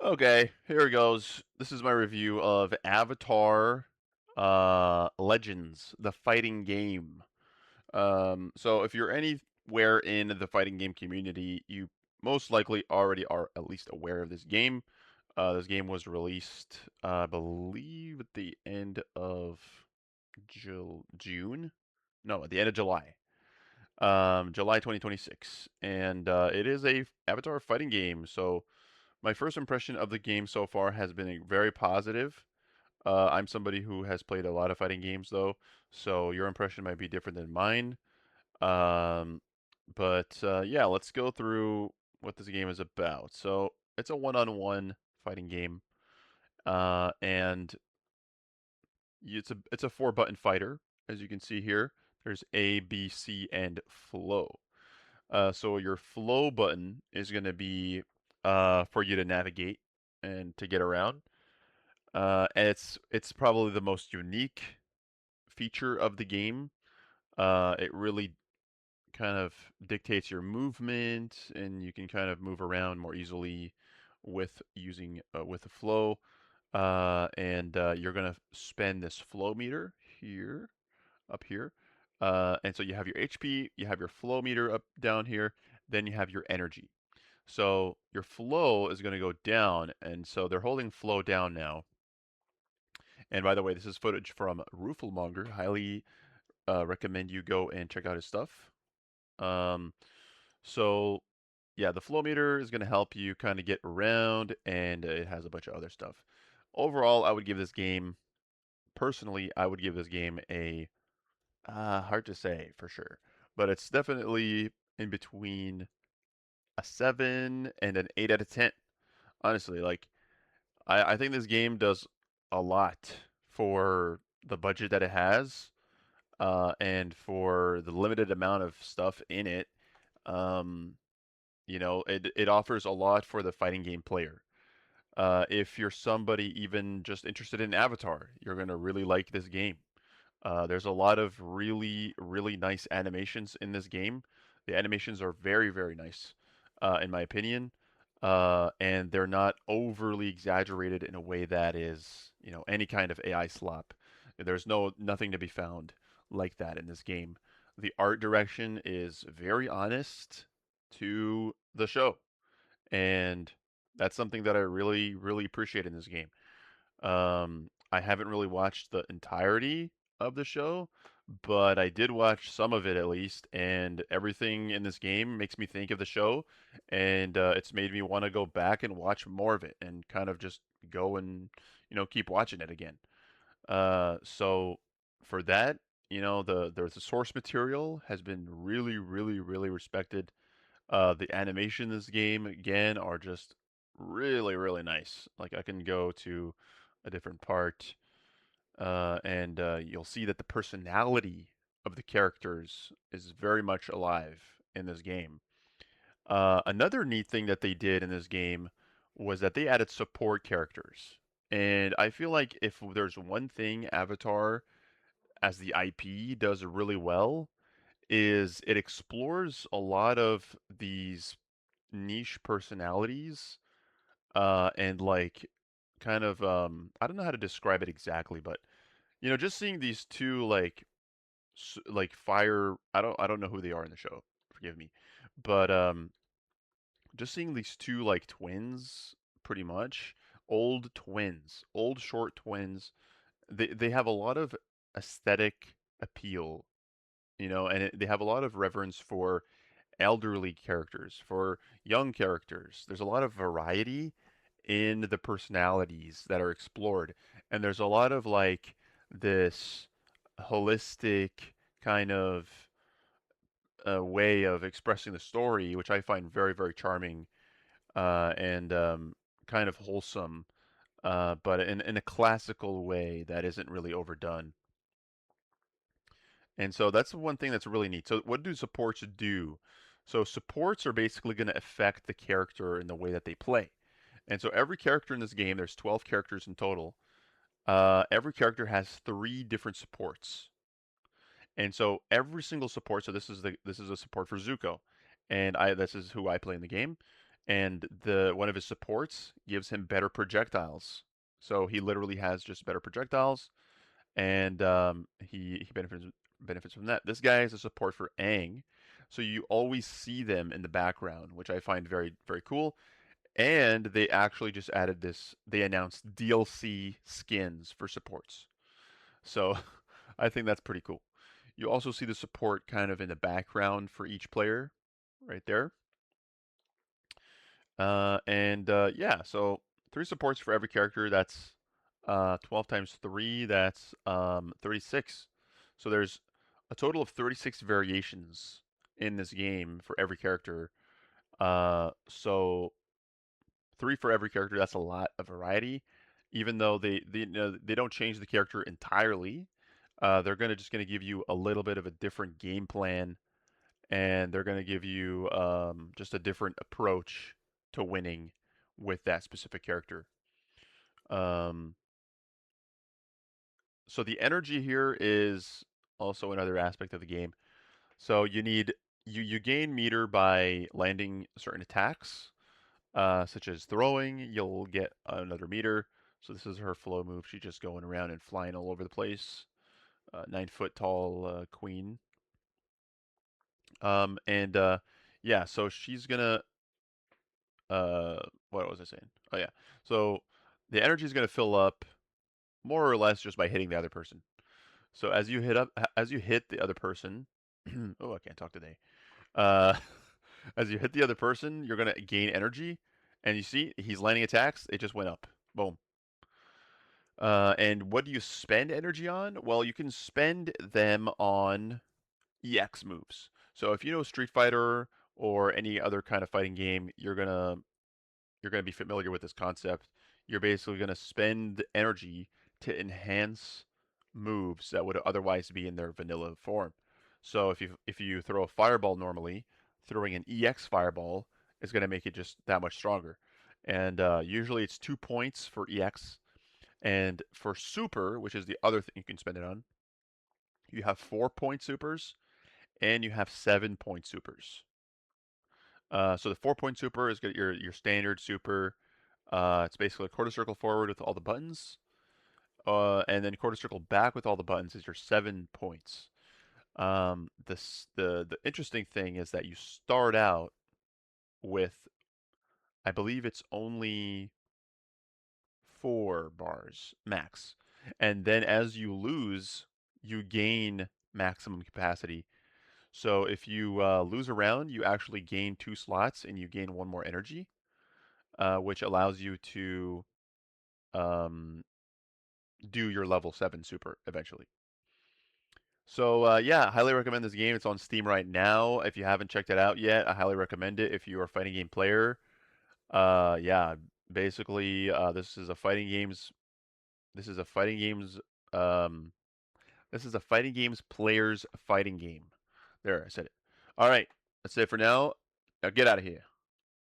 Okay, here it goes. This is my review of Avatar Legends, the fighting game. So if you're anywhere in the fighting game community, you most likely already are at least aware of this game. This game was released, I believe, at the end of June. No, at the end of July. July 2026, and it is a Avatar fighting game. So my first impression of the game so far has been very positive. I'm somebody who has played a lot of fighting games though, so your impression might be different than mine. Um, but yeah, let's go through what this game is about. So it's a one-on-one fighting game, and it's a four-button fighter, as you can see here. There's A, B, C, and flow. So your flow button is going to be for you to navigate and to get around. And it's probably the most unique feature of the game. It really kind of dictates your movement, and you can kind of move around more easily with using with the flow. And you're gonna spend this flow meter here, up here. And so you have your HP, you have your flow meter up down here, then you have your energy. So your flow is going to go down, and so they're holding flow down now. And by the way, this is footage from Rooflemonger. Highly recommend you go and check out his stuff. Um, so yeah, the flow meter is going to help you kind of get around, and it has a bunch of other stuff. Overall, I would give this game, personally, I would give this game a hard to say for sure, but it's definitely in between a 7 and an 8 out of 10. Honestly, like I think this game does a lot for the budget that it has, and for the limited amount of stuff in it. Um, it offers a lot for the fighting game player. If you're somebody even just interested in Avatar, you're gonna really like this game. There's a lot of really, really nice animations in this game. The animations are very, very nice, in my opinion, and they're not overly exaggerated in a way that is, any kind of AI slop. There's nothing to be found like that in this game. The art direction is very honest to the show, and that's something that I really, really appreciate in this game. I haven't really watched the entirety of the show, but I did watch some of it at least, and everything in this game makes me think of the show, and it's made me want to go back and watch more of it, and kind of just go and keep watching it again. So for that, the source material has been really, really, really respected. The animation in this game again are just really, really nice. Like I can go to a different part, and you'll see that the personality of the characters is very much alive in this game. Another neat thing that they did in this game was that they added support characters. And I feel like if there's one thing Avatar as the IP does really well, is it explores a lot of these niche personalities, and like kind of I don't know how to describe it exactly, but just seeing these two like fire, I don't know who they are in the show, forgive me, but just seeing these two like twins, pretty much old twins, old short twins, they have a lot of aesthetic appeal, and they have a lot of reverence for elderly characters, for young characters. There's a lot of variety in the personalities that are explored, and there's a lot of like this holistic kind of way of expressing the story, which I find very, very charming, and kind of wholesome, but in a classical way that isn't really overdone. And so that's one thing that's really neat. So what do supports do? So supports are basically going to affect the character in the way that they play. And so every character in this game, there's 12 characters in total. Every character has three different supports. And so every single support, so this is a support for Zuko, and this is who I play in the game. and one of his supports gives him better projectiles. So he literally has just better projectiles, and he benefits from that. This guy is a support for Aang, so you always see them in the background, which I find very very cool. And they actually just added this. They announced DLC skins for supports, so I think that's pretty cool. You also see the support kind of in the background for each player, right there. Yeah, so 3 supports for every character. That's 12 times 3. That's 36. So there's a total of 36 variations in this game for every character. So 3 for every character. That's a lot of variety. Even though they don't change the character entirely, they're just gonna give you a little bit of a different game plan, and they're gonna give you just a different approach to winning with that specific character. Um, so the energy here is also another aspect of the game. So you gain meter by landing certain attacks, such as throwing. You'll get another meter. So this is her flow move. She's just going around and flying all over the place. 9 foot tall queen. And yeah, so she's gonna what was I saying? Oh yeah. So the energy is gonna fill up more or less just by hitting the other person. So as you hit the other person, oh, I can't talk today. Uh, as you hit the other person, you're gonna gain energy, and you see he's landing attacks. It just went up. Boom. And what do you spend energy on? Well, you can spend them on EX moves. So if you know Street Fighter or any other kind of fighting game, you're gonna be familiar with this concept. You're basically gonna spend energy to enhance moves that would otherwise be in their vanilla form. So if you throw a fireball normally, throwing an EX fireball is gonna make it just that much stronger. And usually it's 2 points for EX, and for super, which is the other thing you can spend it on, you have 4 point supers and you have 7 point supers. So the 4 point super is your standard super. It's basically a quarter circle forward with all the buttons, and then quarter circle back with all the buttons is your 7 points. The interesting thing is that you start out with, I believe it's only 4 bars max, and then as you lose, you gain maximum capacity. So if you lose a round, you actually gain 2 slots and you gain 1 more energy, which allows you to um, do your level 7 super eventually. So yeah, highly recommend this game. It's on Steam right now. If you haven't checked it out yet, I highly recommend it if you are a fighting game player. Yeah, basically, This is a fighting games. Um, this is a fighting games players fighting game. There, I said it. All right, that's it for now. Now get out of here.